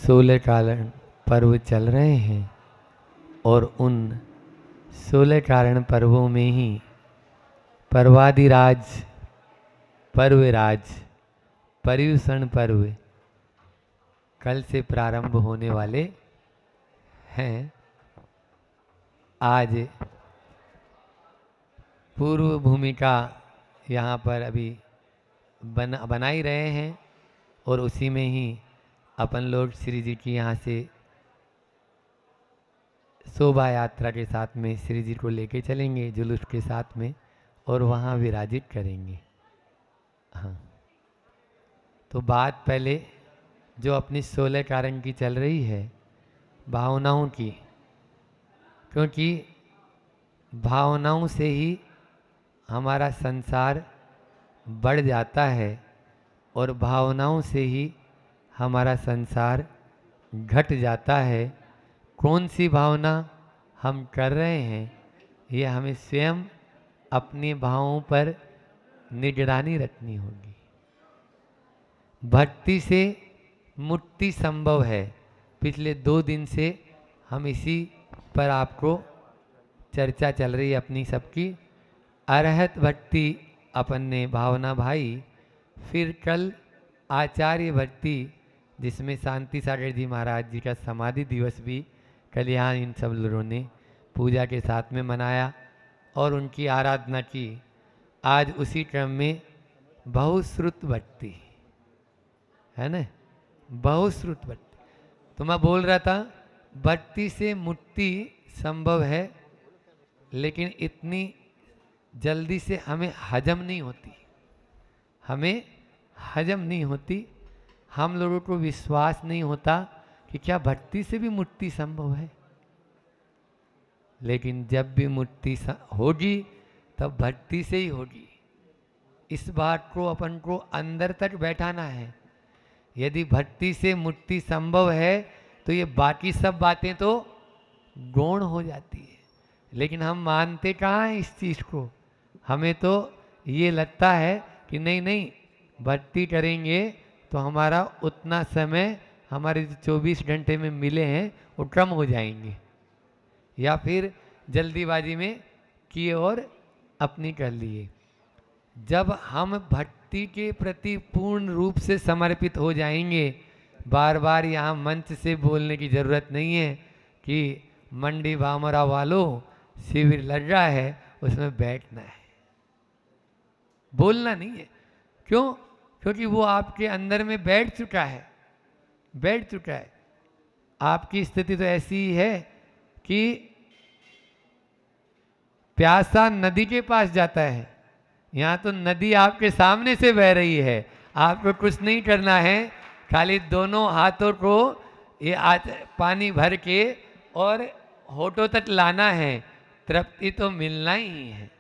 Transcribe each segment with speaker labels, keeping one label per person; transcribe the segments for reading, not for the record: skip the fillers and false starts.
Speaker 1: 16 कारण पर्व चल रहे हैं और उन 16 कारण पर्वों में ही पर्वादिराज पर्वराज पर्युषण पर्व कल से प्रारंभ होने वाले हैं। आज पूर्व भूमिका यहाँ पर अभी बना ही रहे हैं और उसी में ही अपन लोग श्री जी की यहाँ से शोभा यात्रा के साथ में श्री जी को लेके चलेंगे जुलूस के साथ में और वहाँ विराजित करेंगे। हाँ, तो बात पहले जो अपनी 16 कारण की चल रही है भावनाओं की, क्योंकि भावनाओं से ही हमारा संसार बढ़ जाता है और भावनाओं से ही हमारा संसार घट जाता है। कौन सी भावना हम कर रहे हैं ये हमें स्वयं अपने भावों पर निगरानी रखनी होगी। भक्ति से मुक्ति संभव है। पिछले 2 दिन से हम इसी पर आपको चर्चा चल रही है अपनी सबकी। अरहत भक्ति अपन ने भावना भाई, फिर कल आचार्य भक्ति जिसमें शांति सागर जी महाराज जी का समाधि दिवस भी कल यहाँ इन सब लोगों ने पूजा के साथ में मनाया और उनकी आराधना की। आज उसी क्रम में बहुश्रुत भक्ति है ना, बहुश्रुत भक्ति। तो मैं बोल रहा था भक्ति से मुक्ति संभव है, लेकिन इतनी जल्दी से हमें हजम नहीं होती, हमें हजम नहीं होती। हम लोगों को विश्वास नहीं होता कि क्या भक्ति से भी मुक्ति संभव है। लेकिन जब भी मुक्ति होगी तब भक्ति से ही होगी। इस बात को अपन को अंदर तक बैठाना है। यदि भक्ति से मुक्ति संभव है तो ये बाकी सब बातें तो गौण हो जाती है, लेकिन हम मानते कहाँ हैं इस चीज़ को। हमें तो ये लगता है कि नहीं नहीं भक्ति करेंगे तो हमारा उतना समय हमारे जो 24 घंटे में मिले हैं वो कम हो जाएंगे, या फिर जल्दीबाजी में किए और अपनी कर लिए। जब हम भक्ति के प्रति पूर्ण रूप से समर्पित हो जाएंगे, बार बार यहाँ मंच से बोलने की ज़रूरत नहीं है कि मंडी भामरा वालों शिविर लग रहा है उसमें बैठना है, बोलना नहीं है। क्यों? क्योंकि वो आपके अंदर में बैठ चुका है, बैठ चुका है। आपकी स्थिति तो ऐसी ही है कि प्यासा नदी के पास जाता है, यहाँ तो नदी आपके सामने से बह रही है। आपको कुछ नहीं करना है, खाली दोनों हाथों को ये पानी भर के और होठों तक लाना है। तृप्ति तो मिलना ही है,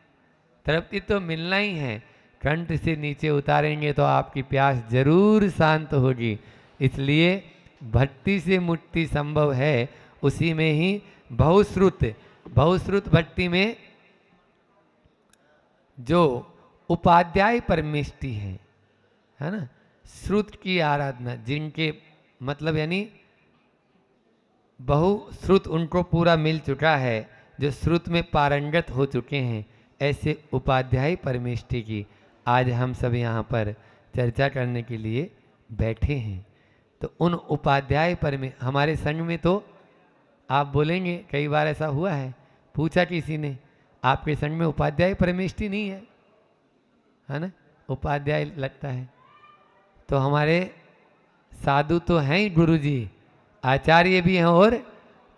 Speaker 1: तृप्ति तो मिलना ही है। कंठ से नीचे उतारेंगे तो आपकी प्यास जरूर शांत होगी। इसलिए भक्ति से मुक्ति संभव है। उसी में ही बहुश्रुत भक्ति में जो उपाध्याय परमेष्टि है ना, श्रुत की आराधना, जिनके मतलब यानी बहुश्रुत उनको पूरा मिल चुका है, जो श्रुत में पारंगत हो चुके हैं, ऐसे उपाध्याय परमेष्टि की आज हम सब यहाँ पर चर्चा करने के लिए बैठे हैं। तो उन उपाध्याय हमारे संघ में तो आप बोलेंगे कई बार ऐसा हुआ है, पूछा किसी ने आपके संघ में उपाध्याय परमेष्टि नहीं है ना, उपाध्याय लगता है। तो हमारे साधु तो हैं ही, गुरुजी आचार्य भी हैं और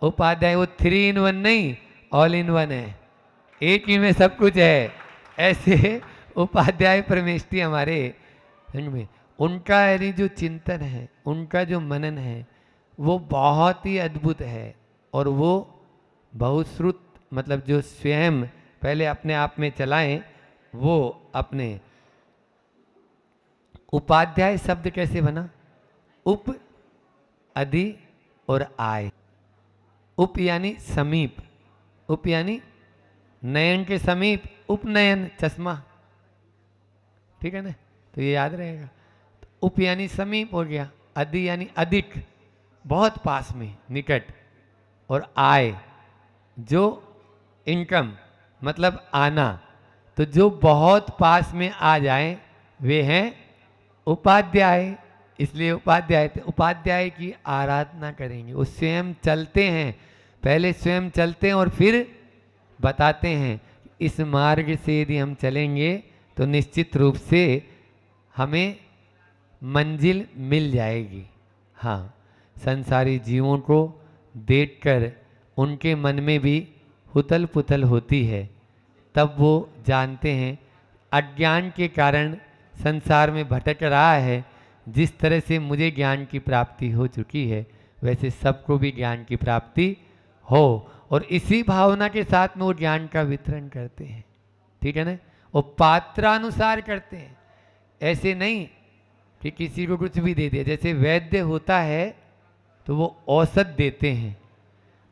Speaker 1: उपाध्याय, वो 3 in 1 नहीं, ऑल इन 1 है, एक ही में सब कुछ है। ऐसे उपाध्याय परमेष्टि हमारे संघ में, उनका यानी जो चिंतन है, उनका जो मनन है वो बहुत ही अद्भुत है। और वो बहुश्रुत मतलब जो स्वयं पहले अपने आप में चलाएं, वो अपने उपाध्याय शब्द कैसे बना? उप, अधि और आय। उप यानी समीप, उप यानी नयन के समीप, उपनयन चश्मा, ठीक है ना, तो ये याद रहेगा। तो उप यानी समीप हो गया, अधि यानी अधिक, बहुत पास में निकट, और आय जो इनकम मतलब आना, तो जो बहुत पास में आ जाए वे हैं उपाध्याय। इसलिए उपाध्याय की आराधना करेंगे। वो स्वयं चलते हैं, पहले स्वयं चलते हैं और फिर बताते हैं इस मार्ग से यदि हम चलेंगे तो निश्चित रूप से हमें मंजिल मिल जाएगी। हाँ, संसारी जीवों को देखकर उनके मन में भी हुतल पुतल होती है, तब वो जानते हैं अज्ञान के कारण संसार में भटक रहा है। जिस तरह से मुझे ज्ञान की प्राप्ति हो चुकी है वैसे सबको भी ज्ञान की प्राप्ति हो, और इसी भावना के साथ में वो ज्ञान का वितरण करते हैं। ठीक है ना? वो पात्रानुसार करते हैं, ऐसे नहीं कि किसी को कुछ भी दे दिया। जैसे वैद्य होता है तो वो औषध देते हैं।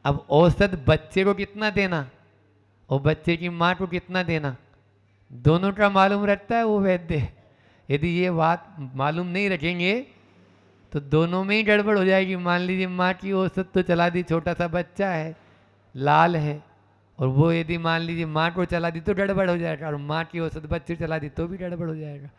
Speaker 1: अब औषध बच्चे को कितना देना और बच्चे की माँ को कितना देना, दोनों का मालूम रखता है वो वैद्य। यदि ये बात मालूम नहीं रखेंगे तो दोनों में ही गड़बड़ हो जाएगी। मान लीजिए माँ की औषध तो चला दी, छोटा सा बच्चा है, लाल है, और वो यदि मान लीजिए माँ को चला दी तो गड़बड़ हो जाएगा, और माँ की औषध बच्चे चला दी तो भी गड़बड़ हो जाएगा।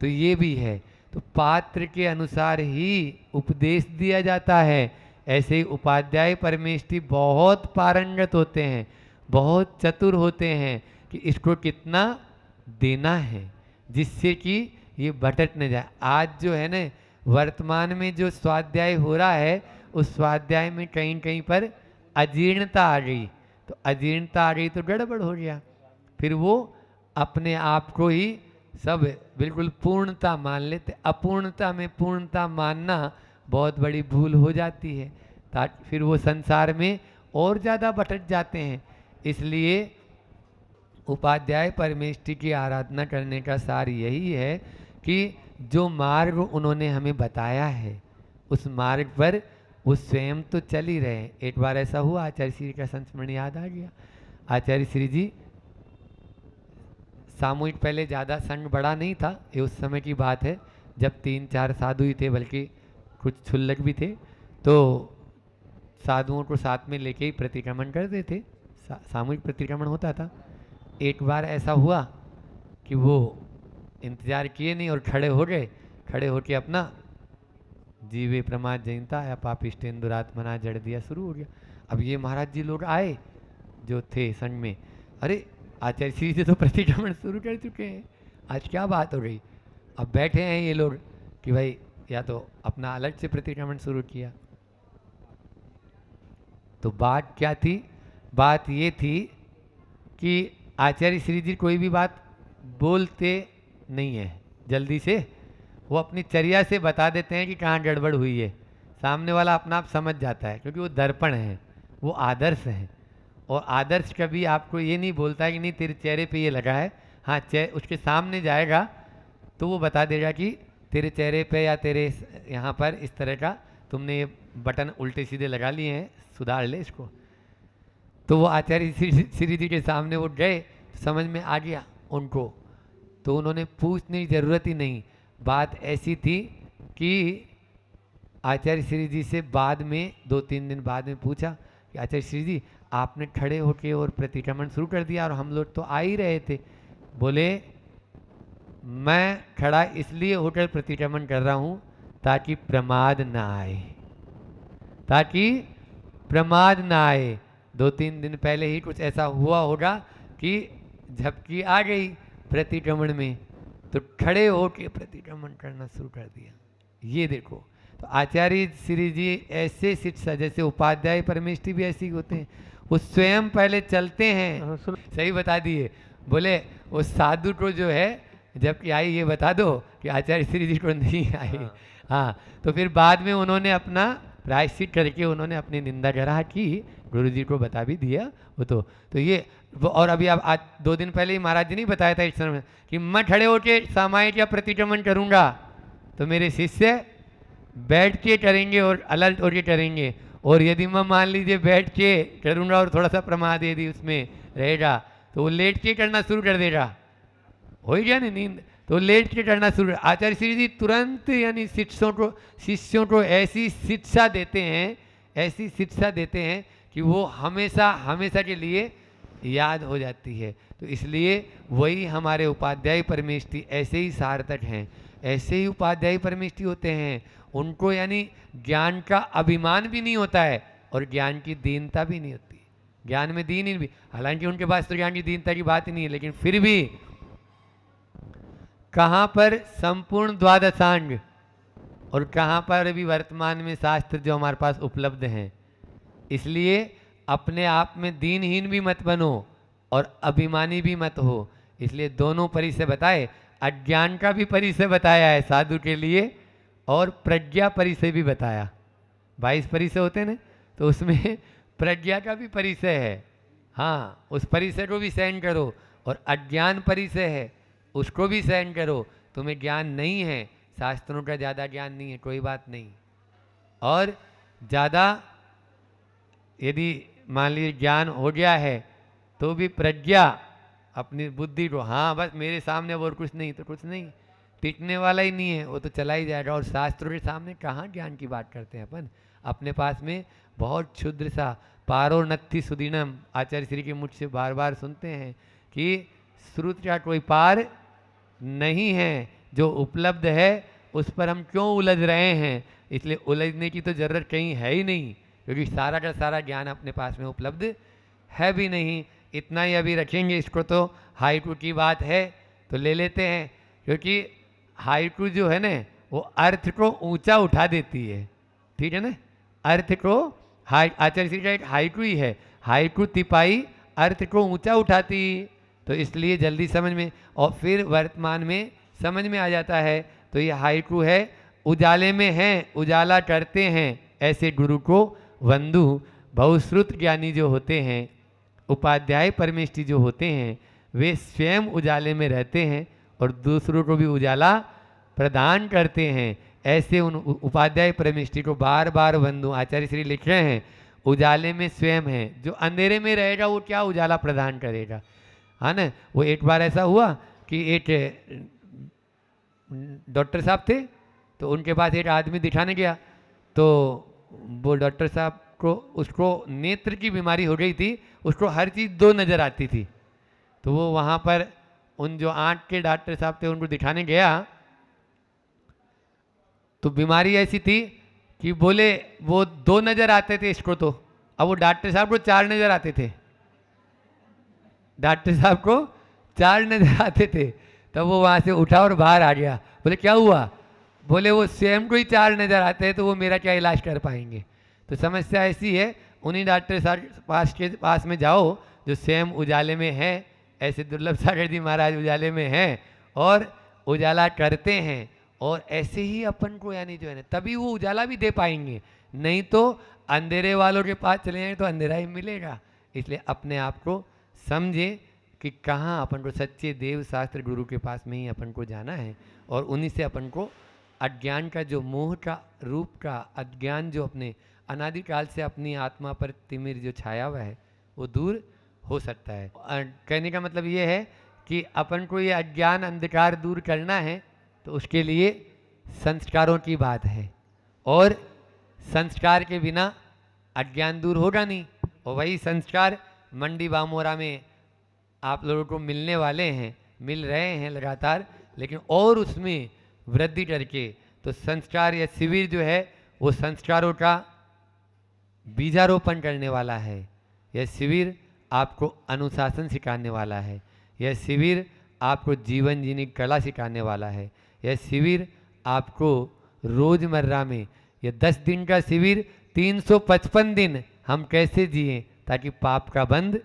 Speaker 1: तो ये भी है, तो पात्र के अनुसार ही उपदेश दिया जाता है। ऐसे ही उपाध्याय परमेष्ठी बहुत पारंगत होते हैं, बहुत चतुर होते हैं कि इसको कितना देना है जिससे कि ये भटक न जाए। आज जो है ना वर्तमान में जो स्वाध्याय हो रहा है उस स्वाध्याय में कहीं कहीं पर अजीर्णता आ गई, तो अजीर्णता आ गई तो गड़बड़ हो गया। फिर वो अपने आप को ही सब बिल्कुल पूर्णता मान लेते। अपूर्णता में पूर्णता मानना बहुत बड़ी भूल हो जाती है, ताकि फिर वो संसार में और ज़्यादा भटक जाते हैं। इसलिए उपाध्याय परमेष्ठी की आराधना करने का सार यही है कि जो मार्ग उन्होंने हमें बताया है उस मार्ग पर वो स्वयं तो चल ही रहे। एक बार ऐसा हुआ, आचार्य श्री का संस्मरण याद आ गया। आचार्य श्री जी सामूहिक, पहले ज़्यादा संघ बड़ा नहीं था, ये उस समय की बात है जब 3-4 साधु ही थे, बल्कि कुछ क्षुल्लक भी थे, तो साधुओं को साथ में लेके ही प्रतिक्रमण करते थे, सामूहिक प्रतिक्रमण होता था। एक बार ऐसा हुआ कि वो इंतजार किए नहीं और खड़े हो गए, खड़े होके अपना जीवे प्रमाद जयंता या पापिष्टेन्दुरात्मना जड़ दिया शुरू हो गया। अब ये महाराज जी लोग आए जो थे संघ में, अरे आचार्य श्री जी तो प्रतिक्रमण शुरू कर चुके हैं, आज क्या बात हो गई। अब बैठे हैं ये लोग कि भाई या तो अपना अलग से प्रतिक्रमण शुरू किया। तो बात क्या थी? बात ये थी कि आचार्य श्री जी कोई भी बात बोलते नहीं है जल्दी से, वो अपनी चर्या से बता देते हैं कि कहाँ गड़बड़ हुई है। सामने वाला अपना आप समझ जाता है, क्योंकि वो दर्पण है, वो आदर्श है। और आदर्श कभी आपको ये नहीं बोलता है कि नहीं तेरे चेहरे पे ये लगा है। हाँ, उसके सामने जाएगा तो वो बता देगा कि तेरे चेहरे पे या तेरे यहाँ पर इस तरह का तुमने ये बटन उल्टे सीधे लगा लिए हैं, सुधार ले इसको। तो वो आचार्य श्री जी के सामने वो गए, समझ में आ गया उनको, तो उन्होंने पूछने की जरूरत ही नहीं। बात ऐसी थी कि आचार्य श्री जी से बाद में 2-3 दिन बाद में पूछा कि आचार्य श्री जी आपने खड़े होके और प्रतिक्रमण शुरू कर दिया और हम लोग तो आ ही रहे थे। बोले मैं खड़ा इसलिए होकर प्रतिक्रमण कर रहा हूँ ताकि प्रमाद ना आए, ताकि प्रमाद ना आए। 2-3 दिन पहले ही कुछ ऐसा हुआ होगा कि झपकी आ गई प्रतिक्रमण में, तो खड़े होके प्रतिक्रमण करना शुरू कर दिया। ये देखो, तो आचार्य श्री जी ऐसे शिक्षा, जैसे उपाध्याय परमेष्ठी भी ऐसे ही होते हैं, वो स्वयं पहले चलते हैं। सही बता दिए। बोले वो साधु को जो है जबकि आई ये बता दो कि आचार्य श्री जी को नहीं आई। हाँ, तो फिर बाद में उन्होंने अपना प्रायश्चित करके उन्होंने अपनी निंदा ग्रह की, गुरु जी को बता भी दिया वो तो ये। और अभी अब आज 2 दिन पहले ही महाराज जी ने बताया था इस समय कि मैं खड़े होके सामायिक या प्रतिक्रमण करूंगा तो मेरे शिष्य बैठ के करेंगे और अलर्ट होके करेंगे, और यदि मैं मान लीजिए बैठ के करूंगा और थोड़ा सा प्रमाद यदि उसमें रहेगा तो वो लेट के करना शुरू कर देगा। हो ही गया नहीं, नींद तो लेट के करना शुरू। आचार्य श्री जी तुरंत यानी शिष्यों को ऐसी शिक्षा देते हैं, ऐसी शिक्षा देते हैं कि वो हमेशा हमेशा के लिए याद हो जाती है। तो इसलिए वही हमारे उपाध्याय परमेष्ठी ऐसे ही सार्थक हैं, ऐसे ही उपाध्याय परमेष्ठी होते हैं। उनको यानी ज्ञान का अभिमान भी नहीं होता है और ज्ञान की दीनता भी नहीं होती। ज्ञान में दीन ही भी, हालांकि उनके पास तो ज्ञान की दीनता की बात ही नहीं है, लेकिन फिर भी कहाँ पर संपूर्ण द्वादशांग और कहाँ पर अभी वर्तमान में शास्त्र जो हमारे पास उपलब्ध हैं। इसलिए अपने आप में दीनहीन भी मत बनो और अभिमानी भी मत हो। इसलिए दोनों परिचय बताए, अज्ञान का भी परिचय बताया है साधु के लिए और प्रज्ञा परिचय भी बताया। 22 परिचय होते हैं ना, तो उसमें प्रज्ञा का भी परिचय है। हाँ, उस परिचय को भी सहन करो। और अज्ञान परिचय है, उसको भी सहन करो। तुम्हें ज्ञान नहीं है, शास्त्रों का ज़्यादा ज्ञान नहीं है, कोई बात नहीं। और ज़्यादा यदि मान लीजिए ज्ञान हो गया है तो भी प्रज्ञा अपनी बुद्धि को, हाँ बस मेरे सामने और कुछ नहीं तो कुछ नहीं, टिकने वाला ही नहीं है, वो तो चला ही जाएगा। और शास्त्रों के सामने कहाँ ज्ञान की बात करते हैं अपन। अपने पास में बहुत क्षुद्र सा पारोन्नति सुदीनम, आचार्य श्री के मुझसे बार बार सुनते हैं कि श्रुत का कोई पार नहीं है, जो उपलब्ध है उस पर हम क्यों उलझ रहे हैं। इसलिए उलझने की तो जरूरत कहीं है ही नहीं, क्योंकि सारा का सारा ज्ञान अपने पास में उपलब्ध है भी नहीं। इतना ही अभी रखेंगे इसको। तो हाइकू की बात है तो ले लेते हैं, क्योंकि हाइकू जो है ना वो अर्थ को ऊंचा उठा देती है, ठीक है ना। अर्थ को आचार्य श्री का एक हाइकू ही है, हाइकू तिपाई अर्थ को ऊंचा उठाती, तो इसलिए जल्दी समझ में और फिर वर्तमान में समझ में आ जाता है। तो ये हाइकू है, उजाले में हैं उजाला करते हैं ऐसे गुरु को वंदु। बहुश्रुत ज्ञानी जो होते हैं, उपाध्याय परमेष्ठी जो होते हैं, वे स्वयं उजाले में रहते हैं और दूसरों को भी उजाला प्रदान करते हैं। ऐसे उन उपाध्याय परमेष्ठी को बार बार वंदु। आचार्य श्री लिख रहे हैं उजाले में स्वयं है, जो अंधेरे में रहेगा वो क्या उजाला प्रदान करेगा, है ना। वो एक बार ऐसा हुआ कि एक डॉक्टर साहब थे, तो उनके पास एक आदमी दिखाने गया, तो वो डॉक्टर साहब को, उसको नेत्र की बीमारी हो गई थी, उसको हर चीज़ दो नज़र आती थी। तो वो वहाँ पर उन जो आँख के डॉक्टर साहब थे उनको दिखाने गया, तो बीमारी ऐसी थी कि बोले वो दो नज़र आते थे इसको, तो अब वो डॉक्टर साहब को चार नज़र आते थे, डॉक्टर साहब को चार नज़र आते थे। तब वो वहाँ से उठा और बाहर आ गया। बोले क्या हुआ, बोले वो स्वयं को ही चार नज़र आते हैं तो वो मेरा क्या इलाज कर पाएंगे। तो समस्या ऐसी है, उन्हीं डॉक्टर साहब के पास में जाओ जो स्वयं उजाले में है। ऐसे दुर्लभ सागर जी महाराज उजाले में हैं और उजाला करते हैं, और ऐसे ही अपन को यानी जो है ना, तभी वो उजाला भी दे पाएंगे, नहीं तो अंधेरे वालों के पास चले जाएंगे तो अंधेरा ही मिलेगा। इसलिए अपने आप को समझे कि कहाँ अपन को सच्चे देव शास्त्र गुरु के पास में ही अपन को जाना है, और उन्हीं से अपन को अज्ञान का जो मोह का रूप का अज्ञान जो अपने अनादिकाल से अपनी आत्मा पर तिमिर जो छाया हुआ है वो दूर हो सकता है। कहने का मतलब ये है कि अपन को ये अज्ञान अंधकार दूर करना है, तो उसके लिए संस्कारों की बात है, और संस्कार के बिना अज्ञान दूर होगा नहीं। और वही संस्कार मंडी बामोरा में आप लोगों को मिलने वाले हैं, मिल रहे हैं लगातार, लेकिन और उसमें वृद्धि करके, तो संस्कार या शिविर जो है वो संस्कारों का बीजारोपण करने वाला है। यह शिविर आपको अनुशासन सिखाने वाला है, यह शिविर आपको जीवन जीने की कला सिखाने वाला है, यह शिविर आपको रोजमर्रा में, यह 10 दिन का शिविर 355 दिन हम कैसे जिए ताकि पाप का बंध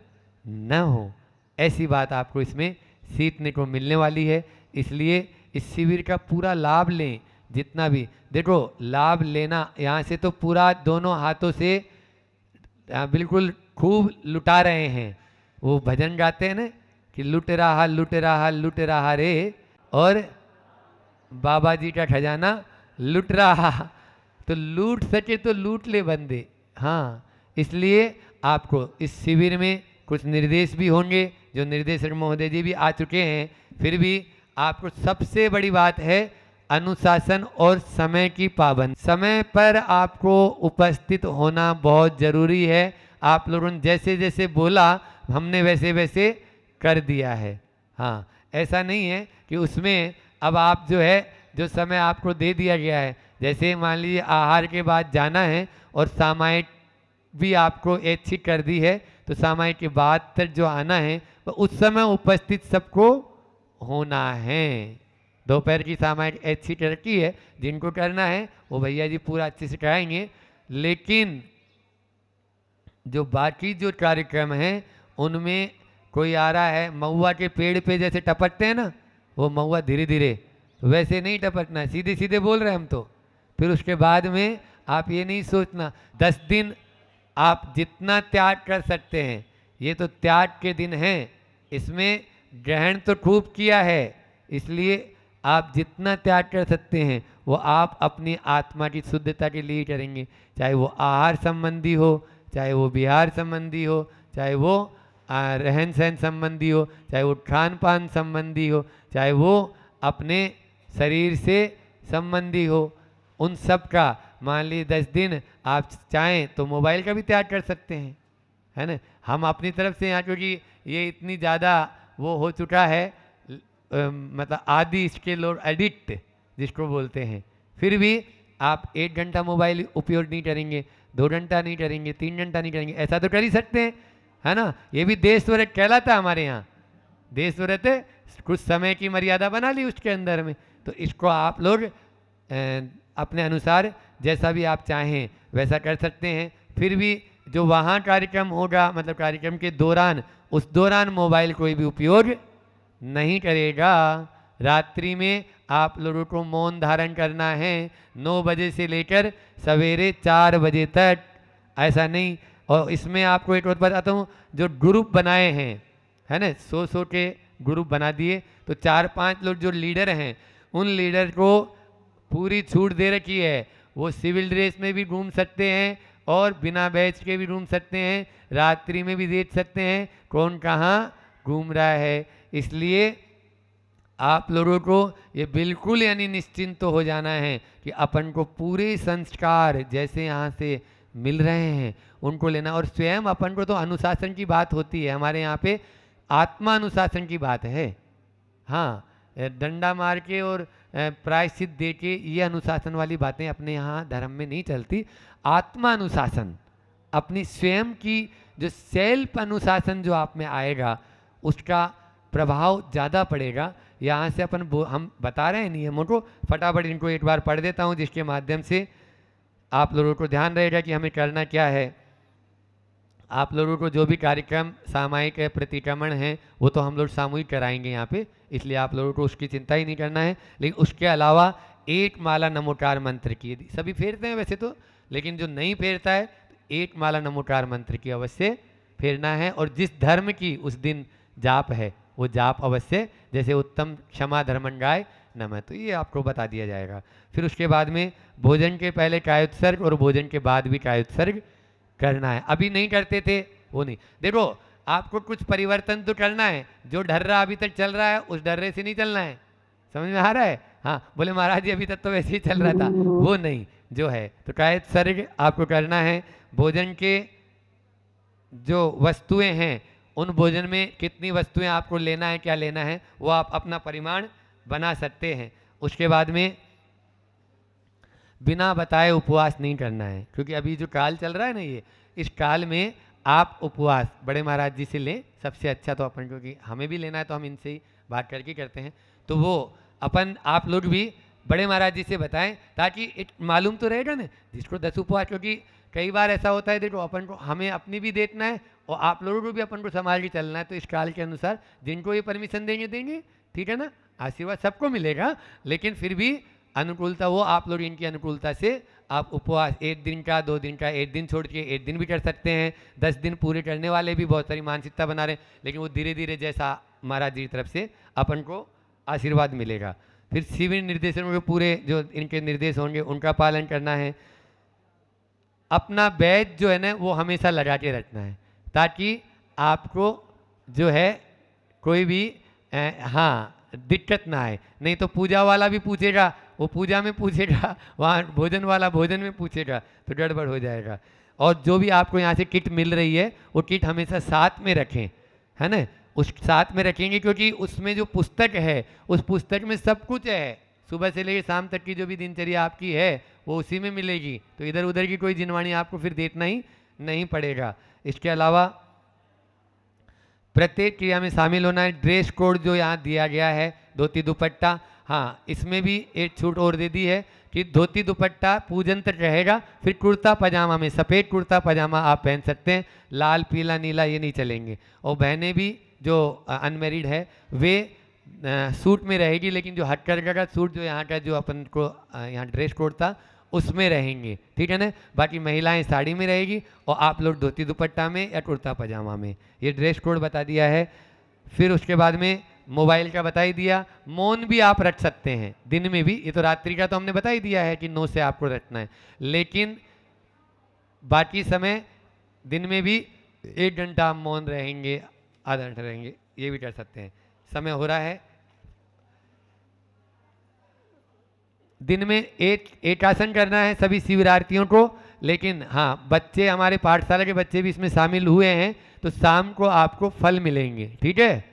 Speaker 1: न हो, ऐसी बात आपको इसमें सीखने को मिलने वाली है। इसलिए इस शिविर का पूरा लाभ लें, जितना भी देखो लाभ लेना, यहाँ से तो पूरा दोनों हाथों से बिल्कुल खूब लुटा रहे हैं। वो भजन गाते हैं ना कि लुट रहा रे, और बाबा जी का खजाना लुट रहा, तो लूट सके तो लूट ले बंदे। हाँ, इसलिए आपको इस शिविर में कुछ निर्देश भी होंगे, जो निर्देशक महोदय जी भी आ चुके हैं, फिर भी आपको सबसे बड़ी बात है अनुशासन और समय की पाबंदी। समय पर आपको उपस्थित होना बहुत ज़रूरी है। आप लोगों ने जैसे जैसे बोला हमने वैसे वैसे कर दिया है। हाँ, ऐसा नहीं है कि उसमें अब आप जो है जो समय आपको दे दिया गया है, जैसे मान लीजिए आहार के बाद जाना है और सामायिक भी आपको ऐच्छिक कर दी है, तो सामायिक के बाद तक जो आना है तो उस समय उपस्थित सबको होना है। दोपहर की सामायिक ऐच्छिक रखी है, जिनको करना है वो भैया जी पूरा अच्छे से कराएंगे। लेकिन जो बाकी जो कार्यक्रम हैं उनमें कोई आ रहा है महुआ के पेड़ पे जैसे टपकते हैं ना, वो महुआ धीरे धीरे, तो वैसे नहीं टपकना, सीधे सीधे बोल रहे हैं हम तो। फिर उसके बाद में आप ये नहीं सोचना 10 दिन आप जितना त्याग कर सकते हैं, ये तो त्याग के दिन हैं, इसमें ग्रहण तो खूब किया है, इसलिए आप जितना त्याग कर सकते हैं वो आप अपनी आत्मा की शुद्धता के लिए करेंगे। चाहे वो आहार संबंधी हो, चाहे वो विहार संबंधी हो, चाहे वो रहन सहन संबंधी हो, चाहे वो खान पान संबंधी हो, चाहे वो अपने शरीर से संबंधी हो, उन सब का मान लीजिए 10 दिन आप चाहें तो मोबाइल का भी त्याग कर सकते हैं, है ना। हम अपनी तरफ से यहाँ, क्योंकि ये इतनी ज़्यादा वो हो चुका है, मतलब आदि इसके लोग एडिक्ट जिसको बोलते हैं, फिर भी आप 1 घंटा मोबाइल उपयोग नहीं करेंगे, 2 घंटा नहीं करेंगे, 3 घंटा नहीं करेंगे, ऐसा तो कर ही सकते हैं, है ना। ये भी देश व्रत कहलाता है हमारे यहाँ। देश व्रत कुछ समय की मर्यादा बना ली उसके अंदर में, तो इसको आप लोग अपने अनुसार जैसा भी आप चाहें वैसा कर सकते हैं। फिर भी जो वहाँ कार्यक्रम होगा, मतलब कार्यक्रम के दौरान, उस दौरान मोबाइल कोई भी उपयोग नहीं करेगा। रात्रि में आप लोगों को मौन धारण करना है 9 बजे से लेकर सवेरे 4 बजे तक, ऐसा नहीं। और इसमें आपको एक और बताता हूँ, जो ग्रुप बनाए हैं, है ना, 100 के ग्रुप बना दिए, तो 4-5 लोग जो लीडर हैं उन लीडर को पूरी छूट दे रखी है, वो सिविल ड्रेस में भी घूम सकते हैं और बिना बैच के भी घूम सकते हैं, रात्रि में भी देख सकते हैं कौन कहाँ घूम रहा है। इसलिए आप लोगों को ये बिल्कुल यानी निश्चिंत तो हो जाना है कि अपन को पूरे संस्कार जैसे यहाँ से मिल रहे हैं उनको लेना। और स्वयं अपन को तो अनुशासन की बात होती है, हमारे यहाँ पे आत्मा अनुशासन की बात है। हाँ, डंडा मार के और प्रायश्चित दे के ये अनुशासन वाली बातें अपने यहाँ धर्म में नहीं चलती। आत्मा अनुशासन, अपनी स्वयं की जो सेल्फ अनुशासन जो आप में आएगा उसका प्रभाव ज़्यादा पड़ेगा। यहाँ से अपन हम बता रहे हैं नियमों को, फटाफट इनको एक बार पढ़ देता हूँ, जिसके माध्यम से आप लोगों को ध्यान रहेगा कि हमें करना क्या है। आप लोगों को जो भी कार्यक्रम सामायिक है, प्रतिक्रमण है, वो तो हम लोग सामूहिक कराएंगे यहाँ पे, इसलिए आप लोगों को उसकी चिंता ही नहीं करना है। लेकिन उसके अलावा 1 माला नमोकार मंत्र की, यदि सभी फेरते हैं वैसे तो, लेकिन जो नहीं फेरता है 1 माला नमोकार मंत्र की अवश्य फेरना है। और जिस धर्म की उस दिन जाप है वो जाप अवश्य, जैसे उत्तम क्षमा धर्मंगाय नमः, तो ये आपको बता दिया जाएगा। फिर उसके बाद में भोजन के पहले कायोत्सर्ग और भोजन के बाद भी कायोत्सर्ग करना है। अभी नहीं करते थे वो नहीं, देखो आपको कुछ परिवर्तन तो करना है, जो ढर्रा अभी तक चल रहा है उस ढर्रे से नहीं चलना है, समझ में आ रहा है। हाँ, बोले महाराज जी अभी तक तो वैसे ही चल रहा था, वो नहीं, जो है तो कायोत्सर्ग आपको करना है। भोजन के जो वस्तुएं हैं, उन भोजन में कितनी वस्तुएं आपको लेना है, क्या लेना है, वो आप अपना परिमाण बना सकते हैं। उसके बाद में बिना बताए उपवास नहीं करना है, क्योंकि अभी जो काल चल रहा है ना, ये इस काल में आप उपवास बड़े महाराज जी से लें, सबसे अच्छा तो अपन, क्योंकि हमें भी लेना है तो हम इनसे ही बात करके करते हैं, तो वो अपन आप लोग भी बड़े महाराज जी से बताएं, ताकि एक मालूम तो रहेगा ना जिसको 10 उपवास, क्योंकि कई बार ऐसा होता है, देखो अपन को हमें अपनी भी देखना है और आप लोगों को भी अपन को संभाल के चलना है। तो इस काल के अनुसार जिनको ये परमिशन देंगे देंगे, ठीक है ना, आशीर्वाद सबको मिलेगा, लेकिन फिर भी अनुकूलता वो आप लोग इनकी अनुकूलता से आप उपवास 1 दिन का, 2 दिन का, 1 दिन छोड़ के 1 दिन भी कर सकते हैं। 10 दिन पूरे करने वाले भी बहुत सारी मानसिकता बना रहे हैं, लेकिन वो धीरे धीरे जैसा महाराज जी की तरफ से अपन को आशीर्वाद मिलेगा। फिर शिविर निर्देशन के पूरे जो इनके निर्देश होंगे उनका पालन करना है। अपना बैच जो है ना वो हमेशा लगा के रखना है, ताकि आपको जो है कोई भी हाँ दिक्कत ना आए। नहीं तो पूजा वाला भी पूछेगा, वो पूजा में पूछेगा, वहाँ भोजन वाला भोजन में पूछेगा, तो गड़बड़ हो जाएगा। और जो भी आपको यहाँ से किट मिल रही है वो किट हमेशा साथ में रखें, है ना। उस साथ में रखेंगे क्योंकि उसमें जो पुस्तक है उस पुस्तक में सब कुछ है, सुबह से लेकर शाम तक की जो भी दिनचर्या आपकी है वो उसी में मिलेगी। तो इधर उधर की कोई जिनवाणी आपको फिर देखना ही नहीं पड़ेगा। इसके अलावा प्रत्येक क्रिया में शामिल होना है। ड्रेस कोड जो यहाँ दिया गया है, धोती दुपट्टा, हाँ इसमें भी एक छूट और दे दी है कि धोती दुपट्टा पूजन तक रहेगा, फिर कुर्ता पजामा में सफ़ेद कुर्ता पजामा आप पहन सकते हैं, लाल पीला नीला ये नहीं चलेंगे। और बहनें भी जो अनमेरिड है वे सूट में रहेगी, लेकिन जो हटकर का सूट जो यहाँ का जो अपन को यहाँ ड्रेस कोड था उसमें रहेंगे, ठीक है ना। बाकी महिलाएं साड़ी में रहेगी और आप लोग धोती दुपट्टा में या कुर्ता पजामा में, ये ड्रेस कोड बता दिया है। फिर उसके बाद में मोबाइल का बता ही दिया। मौन भी आप रख सकते हैं दिन में भी, ये तो रात्रि का तो हमने बता ही दिया है कि 9 से आपको रखना है, लेकिन बाकी समय दिन में भी 1 घंटा आप मौन रहेंगे, आधा घंटा रहेंगे, ये भी कर सकते हैं। समय हो रहा है। दिन में एक आसन करना है सभी शिविरार्थियों को, लेकिन हाँ बच्चे हमारे पाठशाला के बच्चे भी इसमें शामिल हुए हैं तो शाम को आपको फल मिलेंगे, ठीक है।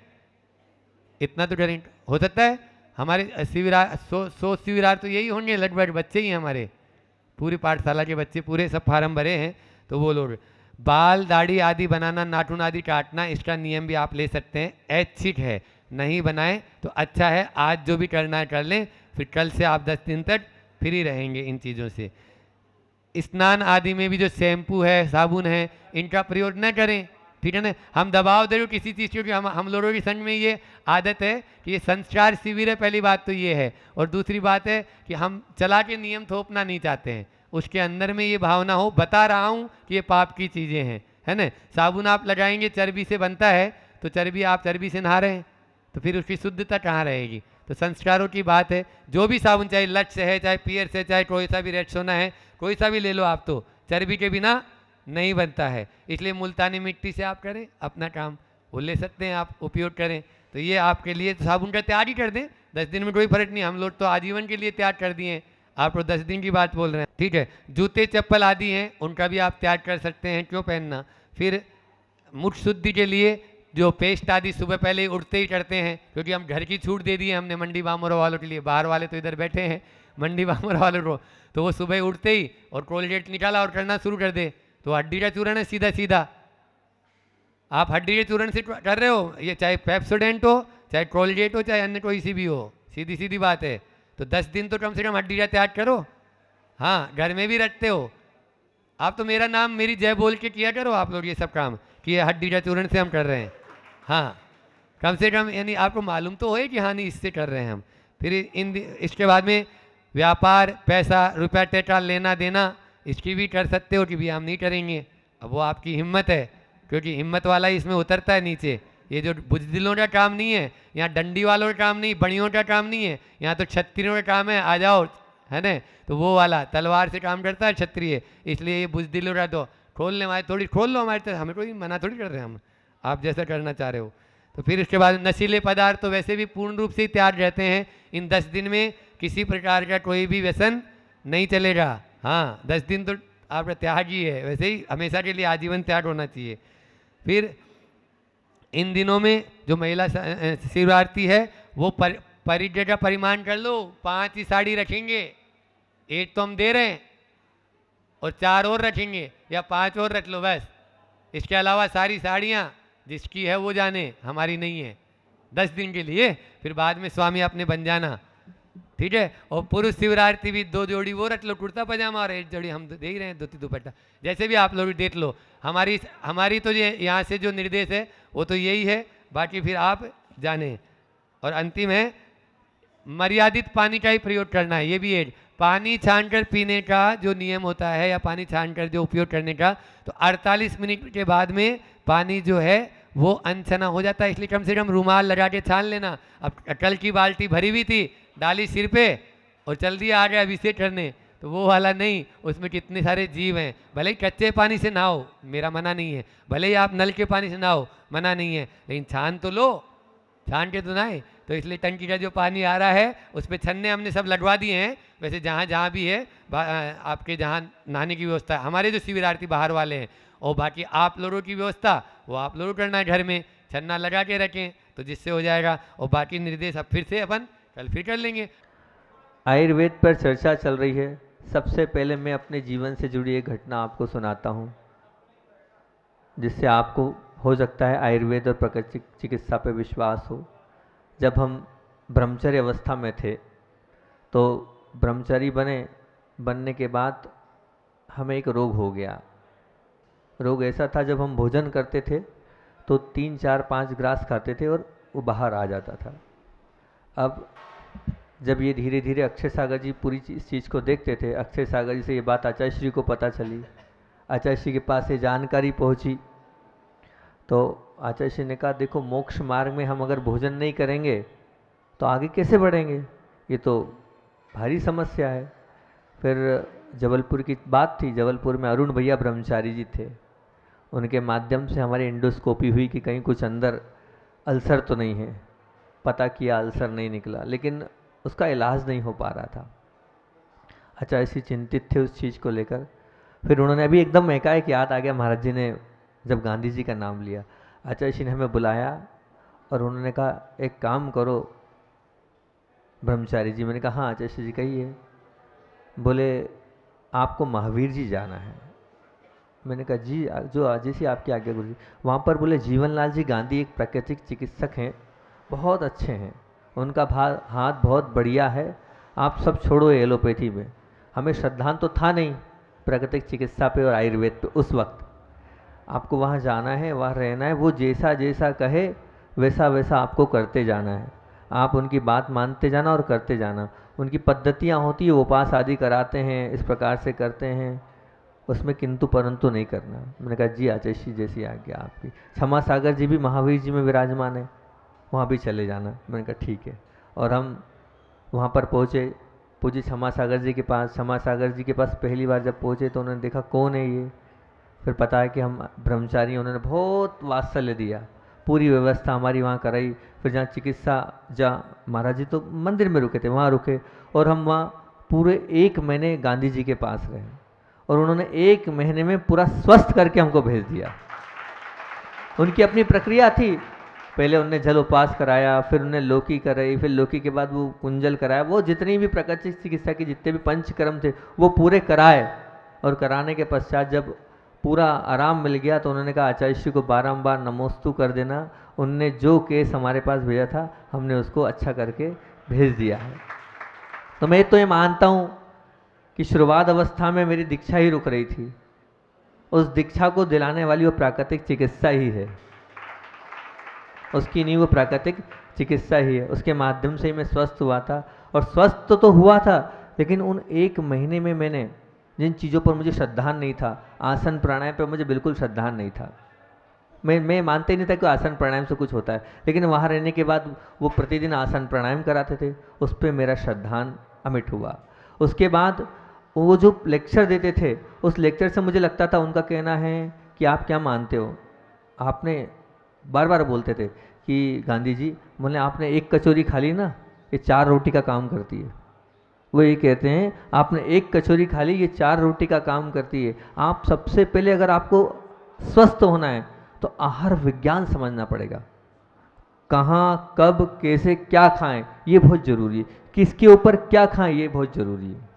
Speaker 1: इतना तो करें, हो सकता है हमारे शिविरार 100 शिविरार तो यही होंगे लगभग, बच्चे ही हैं हमारे, पूरी पाठशाला के बच्चे पूरे सब फार्म भरे हैं। तो वो लोग बाल दाढ़ी आदि बनाना, नाखून आदि काटना, इसका नियम भी आप ले सकते हैं, ऐच्छिक है, नहीं बनाए तो अच्छा है। आज जो भी करना है कर लें, फिर कल से आप 10 दिन तक फ्री रहेंगे इन चीज़ों से। स्नान आदि में भी जो शैम्पू है साबुन है इनका प्रयोग न करें, ठीक है ना। हम दबाव दे रहे हो किसी चीज़ की, हम लोगों की संघ में ये आदत है कि ये संस्कार शिविर है, पहली बात तो ये है। और दूसरी बात है कि हम चला के नियम थोपना नहीं चाहते हैं, उसके अंदर में ये भावना हो, बता रहा हूँ कि ये पाप की चीज़ें हैं, है ना। साबुन आप लगाएंगे चर्बी से बनता है, तो चर्बी आप चर्बी से नहा रहे हैं तो फिर उसकी शुद्धता कहाँ रहेगी। तो संस्कारों की बात है। जो भी साबुन, चाहे लक्स है, चाहे पियर से, चाहे कोई सा भी रेक्सोना है, कोई सा भी ले लो आप, तो चर्बी के बिना नहीं बनता है। इसलिए मुल्तानी मिट्टी से आप करें अपना काम, वो ले सकते हैं आप, उपयोग करें। तो ये आपके लिए तो साबुन का त्याग ही कर दें, 10 दिन में कोई फर्क नहीं। हम लोग तो आजीवन के लिए त्याग कर दिए हैं, आप तो 10 दिन की बात बोल रहे हैं, ठीक है। जूते चप्पल आदि हैं उनका भी आप त्याग कर सकते हैं, क्यों पहनना। फिर मुख शुद्धि के लिए जो पेस्ट आदि सुबह पहले उठते ही करते हैं, क्योंकि हम घर की छूट दे दी है हमने मंडी बामरों वालों के लिए, बाहर वाले तो इधर बैठे हैं मंडी बामरों वालों को, तो वो सुबह उठते ही और कोलगेट निकाला और करना शुरू कर दे, तो हड्डी का चूर्ण है सीधा सीधा। आप हड्डी के चूर्ण से कर रहे हो, ये चाहे पेप्सोडेंट हो, चाहे कोलगेट हो, चाहे अन्य कोई सी भी हो, सीधी सीधी बात है। तो 10 दिन तो कम से कम हड्डी का त्याग करो। हाँ, घर में भी रखते हो आप, तो मेरा नाम मेरी जय बोल के किया करो आप लोग ये सब काम, कि ये हड्डी का चूर्ण से हम कर रहे हैं। हाँ, कम से कम यानी आपको मालूम तो हो कि हाँ नहीं इससे कर रहे हैं हम। फिर इसके बाद में व्यापार, पैसा रुपया टेटा लेना देना, इसकी भी कर सकते हो कि भी हम नहीं करेंगे। अब वो आपकी हिम्मत है, क्योंकि हिम्मत वाला ही इसमें उतरता है नीचे। ये जो बुजदिलों का काम नहीं है, यहाँ डंडी वालों का काम नहीं, बड़ियों का काम नहीं है, यहाँ तो क्षत्रियों का काम है, आ जाओ, है ना। तो वो वाला तलवार से काम करता है क्षत्रिय, इसलिए ये बुजदिलों का तो खोलने वाले थोड़ी खोल लो हमारे, तो हमें कोई मना थोड़ी कर रहे हैं हम, आप जैसा करना चाह रहे हो। तो फिर उसके बाद नशीले पदार्थ तो वैसे भी पूर्ण रूप से ही त्याग रहते हैं। इन 10 दिन में किसी प्रकार का कोई भी व्यसन नहीं चलेगा। हाँ, 10 दिन तो आपका त्याग ही है, वैसे ही हमेशा के लिए आजीवन त्याग होना चाहिए। फिर इन दिनों में जो महिला शिवरात्रि है वो परिजय का परिमाण कर लो, 5 ही साड़ी रखेंगे, 1 तो हम दे रहे हैं और 4 और रखेंगे या 5 और रख लो बस। इसके अलावा सारी साड़ियाँ जिसकी है वो जाने, हमारी नहीं है, 10 दिन के लिए, फिर बाद में स्वामी अपने बन जाना, ठीक है। और पुरुष शिवरात्रि भी 2 जोड़ी वो रख लो, कुर्ता पजामा, और 1 जोड़ी हम दे ही रहे हैं धोती दुपट्टा, जैसे भी आप लोग देख लो। हमारी तो ये यहाँ से जो निर्देश है वो तो यही है, बाकी फिर आप जाने। और अंतिम है मर्यादित पानी का ही प्रयोग करना है, ये भी एक पानी छानकर पीने का जो नियम होता है या पानी छानकर जो उपयोग करने का, तो 48 मिनट के बाद में पानी जो है वो अनछना हो जाता है, इसलिए कम से कम रुमाल लगा के छान लेना। अब कल की बाल्टी भरी हुई थी, डाली सिर पे और चल दिया आ गया अभिषेक करने, तो वो वाला नहीं, उसमें कितने सारे जीव हैं। भले ही कच्चे पानी से नहाओ, मेरा मना नहीं है, भले ही आप नल के पानी से नहाओ, मना नहीं है, लेकिन छान तो लो, छान के तो नहाए। तो इसलिए टंकी का जो पानी आ रहा है उस पर छन्ने हमने सब लगवा दिए हैं। वैसे जहाँ जहाँ भी है आपके जहाँ नहाने की व्यवस्था है, हमारे जो शिविरार्थी बाहर वाले हैं, और बाकी आप लोगों की व्यवस्था वो आप लोगों को करना है, घर में छन्ना लगा के रखें तो जिससे हो जाएगा। और बाकी निर्देश अब फिर से अपन कल फिर कर लेंगे।
Speaker 2: आयुर्वेद पर चर्चा चल रही है। सबसे पहले मैं अपने जीवन से जुड़ी एक घटना आपको सुनाता हूँ, जिससे आपको हो सकता है आयुर्वेद और प्राकृतिक चिकित्सा पर विश्वास हो। जब हम ब्रह्मचर्य अवस्था में थे तो ब्रह्मचारी बनने के बाद हमें एक रोग हो गया। रोग ऐसा था, जब हम भोजन करते थे तो 3 4 5 ग्रास खाते थे और वो बाहर आ जाता था। अब जब ये धीरे धीरे अक्षय सागर जी पूरी इस चीज़ को देखते थे, अक्षय सागर जी से ये बात आचार्य श्री को पता चली। आचार्य श्री के पास ये जानकारी पहुंची तो आचार्य श्री ने कहा, देखो मोक्ष मार्ग में हम अगर भोजन नहीं करेंगे तो आगे कैसे बढ़ेंगे, ये तो भारी समस्या है। फिर जबलपुर की बात थी, जबलपुर में अरुण भैया ब्रह्मचारी जी थे, उनके माध्यम से हमारी एंडोस्कोपी हुई कि कहीं कुछ अंदर अल्सर तो नहीं है। पता किया, अल्सर नहीं निकला, लेकिन उसका इलाज नहीं हो पा रहा था। आचार्य श्री चिंतित थे उस चीज़ को लेकर। फिर उन्होंने अभी एकदम एकाएक याद आ गया, महाराज जी ने जब गांधी जी का नाम लिया, आचार्य श्री ने हमें बुलाया और उन्होंने कहा, एक काम करो ब्रह्मचारी जी। मैंने कहा हाँ आचार्य श्री जी कहिए। बोले आपको महावीर जी जाना है। मैंने कहा जी, जो जैसी आपकी आज्ञा गुरु जी। वहाँ पर बोले जीवनलाल जी गांधी एक प्राकृतिक चिकित्सक हैं, बहुत अच्छे हैं, उनका हाथ बहुत बढ़िया है, आप सब छोड़ो एलोपैथी में। हमें श्रद्धांत तो था नहीं प्राकृतिक चिकित्सा पे और आयुर्वेद पे उस वक्त। आपको वहाँ जाना है, वहाँ रहना है, वो जैसा जैसा कहे वैसा वैसा आपको करते जाना है। आप उनकी बात मानते जाना और करते जाना। उनकी पद्धतियाँ होती है, उपास आदि कराते हैं, इस प्रकार से करते हैं, उसमें किंतु परंतु नहीं करना। मैंने कहा जी आचार्य जी जैसी आज्ञा आपकी। क्षमा सागर जी भी महावीर जी में विराजमान है, वहाँ भी चले जाना। मैंने कहा ठीक है। और हम वहाँ पर पहुँचे पूज्य क्षमा सागर जी के पास। क्षमा सागर जी के पास पहली बार जब पहुँचे तो उन्होंने देखा कौन है ये। फिर पता है कि हम ब्रह्मचारी। उन्होंने बहुत वात्सल्य दिया, पूरी व्यवस्था हमारी वहाँ कराई। फिर जहाँ चिकित्सा, जहाँ महाराज जी तो मंदिर में रुके थे वहाँ रुके, और हम वहाँ पूरे 1 महीने गांधी जी के पास रहे, और उन्होंने 1 महीने में पूरा स्वस्थ करके हमको भेज दिया। उनकी अपनी प्रक्रिया थी, पहले उनने जल उपास कराया, फिर उन्हें लौकी कराई, फिर लौकी के बाद वो कुंजल कराया, वो जितनी भी प्राकृतिक चिकित्सा की जितने भी पंचकर्म थे वो पूरे कराए। और कराने के पश्चात जब पूरा आराम मिल गया तो उन्होंने कहा आचार्य श्री को बारंबार नमोस्तु कर देना, उनने जो केस हमारे पास भेजा था हमने उसको अच्छा करके भेज दिया है। तो मैं तो ये मानता हूँ कि शुरुआत अवस्था में मेरी दीक्षा ही रुक रही थी, उस दीक्षा को दिलाने वाली वो प्राकृतिक चिकित्सा ही है, उसकी नींव वो प्राकृतिक चिकित्सा ही है। उसके माध्यम से ही मैं स्वस्थ हुआ था, और स्वस्थ तो हुआ था, लेकिन उन 1 महीने में मैंने जिन चीज़ों पर मुझे श्रद्धा नहीं था, आसन प्राणायाम पर मुझे बिल्कुल श्रद्धा नहीं था, मैं मानते नहीं था कि आसन प्राणायाम से कुछ होता है, लेकिन वहाँ रहने के बाद वो प्रतिदिन आसन प्राणायाम कराते थे, उस पर मेरा श्रद्धान अमिट हुआ। उसके बाद वो जो लेक्चर देते थे, उस लेक्चर से मुझे लगता था, उनका कहना है कि आप क्या मानते हो, आपने बार बार बोलते थे कि गांधी जी बोले आपने 1 कचौरी खा ली ना, ये 4 रोटी का काम करती है। वो ये कहते हैं आपने 1 कचौरी खा ली, ये 4 रोटी का काम करती है। आप सबसे पहले अगर आपको स्वस्थ होना है तो आहार विज्ञान समझना पड़ेगा, कहाँ कब कैसे क्या खाएं ये बहुत ज़रूरी है, किसके ऊपर क्या खाएं ये बहुत ज़रूरी है।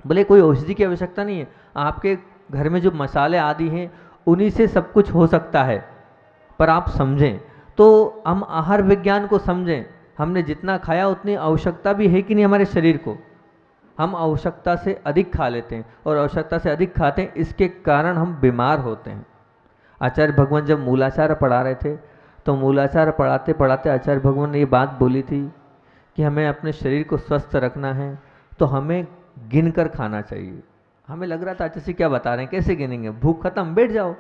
Speaker 2: बोले कोई औषधि की आवश्यकता नहीं है, आपके घर में जो मसाले आदि हैं उन्हीं से सब कुछ हो सकता है, पर आप समझें तो हम आहार विज्ञान को समझें। हमने जितना खाया उतनी आवश्यकता भी है कि नहीं हमारे शरीर को, हम आवश्यकता से अधिक खा लेते हैं, और आवश्यकता से अधिक खाते हैं, इसके कारण हम बीमार होते हैं। आचार्य भगवान जब मूलाचार पढ़ा रहे थे तो मूलाचार पढ़ाते पढ़ाते आचार्य भगवान ने ये बात बोली थी कि हमें अपने शरीर को स्वस्थ रखना है तो हमें गिन कर खाना चाहिए। हमें लग रहा था आचार्य श्री क्या बता रहे हैं, कैसे गिनेंगे, भूख खत्म बैठ जाओ,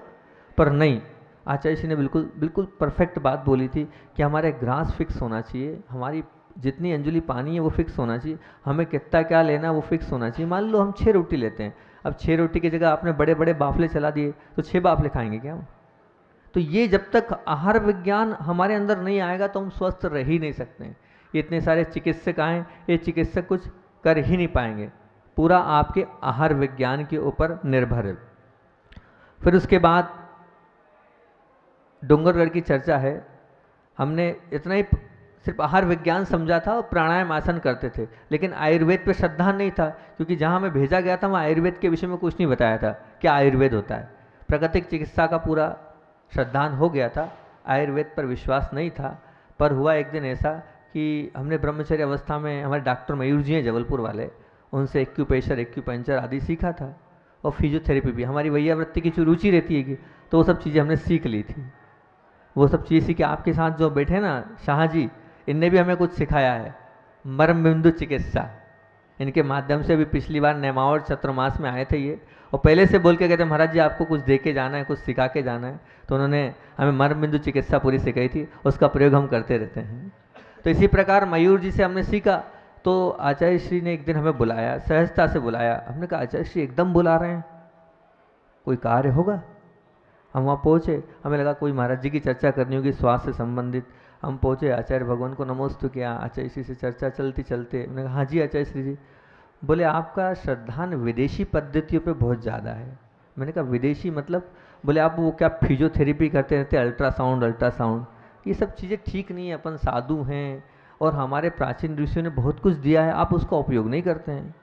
Speaker 2: पर नहीं, आचार्य श्री ने बिल्कुल बिल्कुल परफेक्ट बात बोली थी कि हमारे ग्रास फिक्स होना चाहिए, हमारी जितनी अंजुली पानी है वो फिक्स होना चाहिए, हमें कितना क्या लेना वो फिक्स होना चाहिए। मान लो हम 6 रोटी लेते हैं, अब 6 रोटी की जगह आपने बड़े बड़े बाफले चला दिए तो 6 बाफले खाएंगे क्या? तो ये जब तक आहार विज्ञान हमारे अंदर नहीं आएगा तो हम स्वस्थ रह ही नहीं सकते हैं। ये इतने सारे चिकित्सक आए, ये चिकित्सक कुछ कर ही नहीं पाएंगे, पूरा आपके आहार विज्ञान के ऊपर निर्भर है। फिर उसके बाद डोंगरगढ़ की चर्चा है, हमने इतना ही सिर्फ आहार विज्ञान समझा था और प्राणायाम आसन करते थे, लेकिन आयुर्वेद पे श्रद्धा नहीं था, क्योंकि जहाँ हमें भेजा गया था वहाँ आयुर्वेद के विषय में कुछ नहीं बताया था क्या आयुर्वेद होता है। प्राकृतिक चिकित्सा का पूरा श्रद्धान हो गया था, आयुर्वेद पर विश्वास नहीं था। पर हुआ एक दिन ऐसा कि हमने ब्रह्मचर्य अवस्था में, हमारे डॉक्टर मयूर जी हैं जबलपुर वाले, उनसे एक्यूप्रेशर, एक्यूपंक्चर आदि सीखा था, और फिजियोथेरेपी भी। हमारी वैयावृत्ति की जो रुचि रहती है कि तो वो सब चीज़ें हमने सीख ली थी। वो सब चीज़ें सीख, आपके साथ जो बैठे ना शाह जी, इनने भी हमें कुछ सिखाया है, मर्म बिंदु चिकित्सा। इनके माध्यम से भी पिछली बार नेमावर चतुर्मास में आए थे ये, और पहले से बोल के कहते महाराज जी आपको कुछ दे के जाना है, कुछ सिखा के जाना है। तो उन्होंने हमें मर्म बिंदु चिकित्सा पूरी सिखाई थी, उसका प्रयोग हम करते रहते हैं। तो इसी प्रकार मयूर जी से हमने सीखा। तो आचार्य श्री ने एक दिन हमें बुलाया, सहजता से बुलाया। हमने कहा आचार्य श्री एकदम बुला रहे हैं, कोई कार्य होगा। हम वहाँ पहुँचे, हमें लगा कोई महाराज जी की चर्चा करनी होगी स्वास्थ्य से संबंधित। हम पहुँचे, आचार्य भगवान को नमोस्तु किया, आचार्य श्री से चर्चा चलती चलते मैंने कहा हाँ जी आचार्य श्री जी। बोले आपका श्रद्धान विदेशी पद्धतियों पे बहुत ज़्यादा है। मैंने कहा विदेशी मतलब? बोले आप वो क्या फिजियोथेरेपी करते रहते, अल्ट्रासाउंड, ये सब चीज़ें ठीक नहीं है, अपन साधु हैं और हमारे प्राचीन ऋषियों ने बहुत कुछ दिया है, आप उसका उपयोग नहीं करते हैं।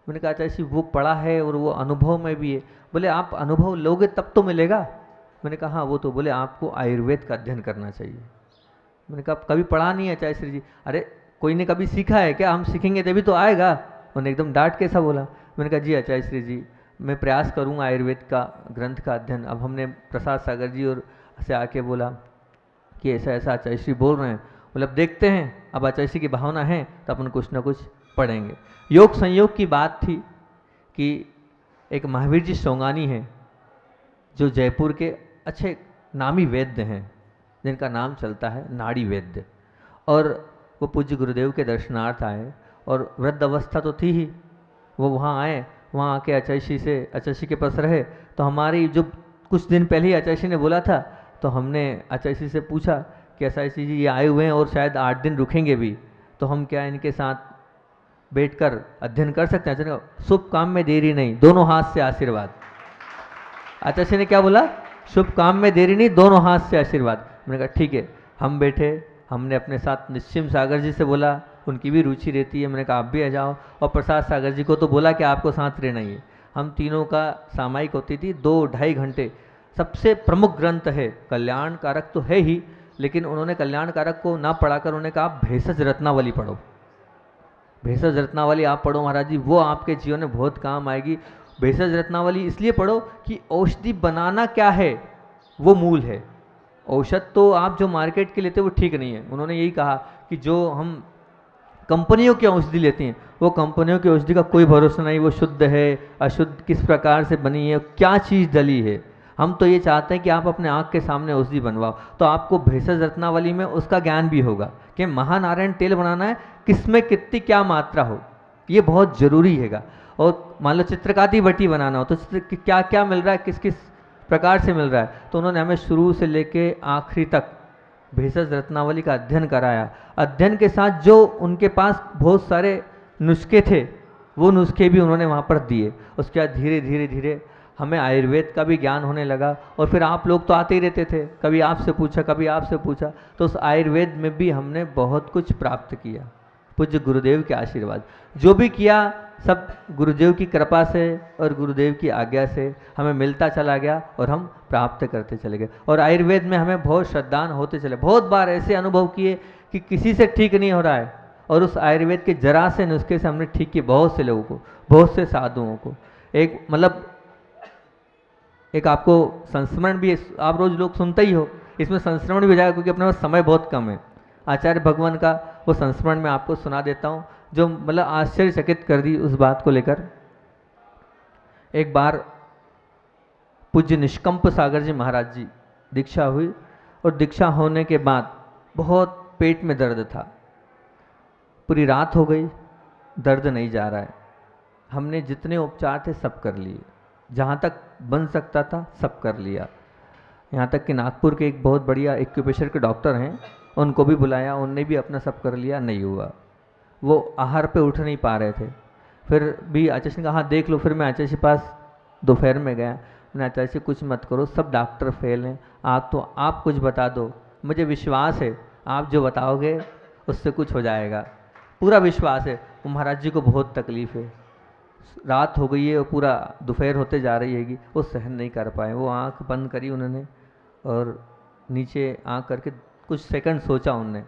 Speaker 2: मैंने कहा आचार्य श्री वो पढ़ा है और वो अनुभव में भी है। बोले आप अनुभव लोगे तब तो मिलेगा। मैंने कहा हाँ वो तो। बोले आपको आयुर्वेद का अध्ययन करना चाहिए। मैंने कहा कभी पढ़ा नहीं है आचार्य श्री जी। अरे कोई ने कभी सीखा है क्या? हम सीखेंगे तभी तो आएगा। उन्होंने एकदम डांट के सा बोला। मैंने कहा जी आचार्य श्री जी, मैं प्रयास करूँगा आयुर्वेद का ग्रंथ का अध्ययन। अब हमने प्रसाद सागर जी और से आके बोला कि ऐसा ऐसा आचार्य श्री बोल रहे हैं। मतलब देखते हैं, अब आचार्य श्री की भावना है तो अपन कुछ ना कुछ पढ़ेंगे। योग संयोग की बात थी कि एक महावीर जी सोंगानी हैं जो जयपुर के अच्छे नामी वैद्य हैं, जिनका नाम चलता है नाड़ी वैद्य, और वो पूज्य गुरुदेव के दर्शनार्थ आए और वृद्ध अवस्था तो थी ही। वो वहाँ आए, वहाँ आके आचार्य श्री के पास रहे। तो हमारी जो कुछ दिन पहले ही आचार्य श्री ने बोला था, तो हमने आचार्य श्री से पूछा कि आचार्य श्री जी ये आए हुए हैं और शायद 8 दिन रुकेंगे भी, तो हम क्या इनके साथ बैठकर अध्ययन कर सकते हैं? शुभ काम में देरी नहीं, दोनों हाथ से आशीर्वाद। आचार्य श्री ने क्या बोला? शुभ काम में देरी नहीं, दोनों हाथ से आशीर्वाद। मैंने कहा ठीक है। हम बैठे, हमने अपने साथ निश्चिम सागर जी से बोला, उनकी भी रुचि रहती है। मैंने कहा आप भी आ जाओ, और प्रसाद सागर जी को तो बोला कि आपको साथ रहना ही है। हम तीनों का सामायिक होती थी 2-2.5 घंटे। सबसे प्रमुख ग्रंथ है, कल्याण कारक तो है ही, लेकिन उन्होंने कल्याण कारक को ना पढ़ाकर उन्होंने कहा आप भेषज रत्नावली पढ़ो। भेषज रत्नावली आप पढ़ो महाराज जी, वो आपके जीवन में बहुत काम आएगी। भेषज रत्नावली इसलिए पढ़ो कि औषधि बनाना क्या है वो मूल है। औषध तो आप जो मार्केट के लेते हैं वो ठीक नहीं है। उन्होंने यही कहा कि जो हम कंपनियों की औषधि लेते हैं, वो कंपनियों की औषधि का कोई भरोसा नहीं, वो शुद्ध है अशुद्ध, किस प्रकार से बनी है, क्या चीज़ डली है। हम तो ये चाहते हैं कि आप अपने आँख के सामने औषधि बनवाओ। तो आपको भेषज रत्नावली में उसका ज्ञान भी होगा कि महानारायण तेल बनाना है, किसमें कितनी क्या मात्रा हो, ये बहुत ज़रूरी हैगा। और मान लो चित्रकाती बटी बनाना हो तो क्या क्या मिल रहा है, किस किस प्रकार से मिल रहा है। तो उन्होंने हमें शुरू से लेके आखिरी तक भेषज रत्नावली का अध्ययन कराया। अध्ययन के साथ जो उनके पास बहुत सारे नुस्खे थे, वो नुस्खे भी उन्होंने वहाँ पर दिए। उसके बाद धीरे धीरे धीरे हमें आयुर्वेद का भी ज्ञान होने लगा। और फिर आप लोग तो आते ही रहते थे, कभी आपसे पूछा कभी आपसे पूछा, तो उस आयुर्वेद में भी हमने बहुत कुछ प्राप्त किया। पूज्य गुरुदेव के आशीर्वाद, जो भी किया सब गुरुदेव की कृपा से और गुरुदेव की आज्ञा से हमें मिलता चला गया और हम प्राप्त करते चले गए। और आयुर्वेद में हमें बहुत श्रद्धान होते चले। बहुत बार ऐसे अनुभव किए कि किसी से ठीक नहीं हो रहा है, और उस आयुर्वेद के जरा से नुस्खे से हमने ठीक किए बहुत से लोगों को, बहुत से साधुओं को। एक मतलब एक आपको संस्मरण भी, आप रोज लोग सुनते ही हो, इसमें संस्मरण भी हो जाएगा क्योंकि अपने पास समय बहुत कम है। आचार्य भगवान का वो संस्मरण मैं आपको सुना देता हूँ, जो मतलब आश्चर्यचकित कर दी उस बात को लेकर। एक बार पूज्य निष्कंप सागर जी महाराज जी दीक्षा हुई, और दीक्षा होने के बाद बहुत पेट में दर्द था। पूरी रात हो गई, दर्द नहीं जा रहा है। हमने जितने उपचार थे सब कर लिए, जहाँ तक बन सकता था सब कर लिया। यहाँ तक कि नागपुर के एक बहुत बढ़िया एक्यूप्रेशर के डॉक्टर हैं, उनको भी बुलाया, उनने भी अपना सब कर लिया, नहीं हुआ। वो आहार पे उठ नहीं पा रहे थे। फिर भी आचार्य ने कहा हाँ देख लो। फिर मैं आचार्य के पास दोपहर में गया। मैंने आचार्य से कुछ मत करो, सब डॉक्टर फेल हैं, आप कुछ बता दो, मुझे विश्वास है आप जो बताओगे उससे कुछ हो जाएगा, पूरा विश्वास है। वो महाराज जी को बहुत तकलीफ है, रात हो गई है और पूरा दोपहर होते जा रही हैगी, वो सहन नहीं कर पाए। वो आंख बंद करी उन्होंने और नीचे आंख करके कुछ सेकंड सोचा उनने,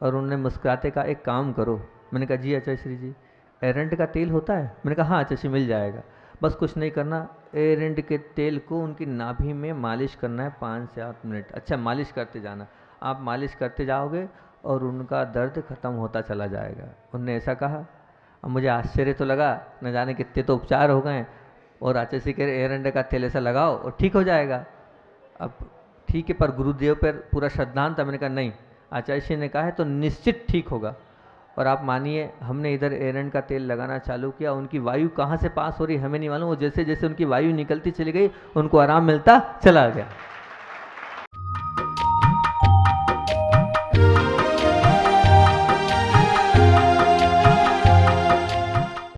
Speaker 2: और उन्होंने मुस्कुराते कहा एक काम करो। मैंने कहा जी आचार्य श्री जी, एरंड का तेल होता है? मैंने कहा हाँ आचार्य श्री मिल जाएगा। बस कुछ नहीं करना, एरंड के तेल को उनकी नाभि में मालिश करना है 5 से 8 मिनट। अच्छा मालिश करते जाना, आप मालिश करते जाओगे और उनका दर्द खत्म होता चला जाएगा। उनने ऐसा कहा। अब मुझे आश्चर्य तो लगा, न जाने कितने तो उपचार हो गए, और आचार्य श्री कह रहे एरंड का तेल ऐसा लगाओ और ठीक हो जाएगा। अब ठीक है, पर गुरुदेव पर पूरा श्रद्धांत था। मैंने कहा नहीं, आचार्य श्री ने कहा है तो निश्चित ठीक होगा। और आप मानिए हमने इधर एरंड का तेल लगाना चालू किया, उनकी वायु कहाँ से पास हो रही हमें नहीं मालूम, वो जैसे जैसे उनकी वायु निकलती चली गई उनको आराम मिलता चला गया।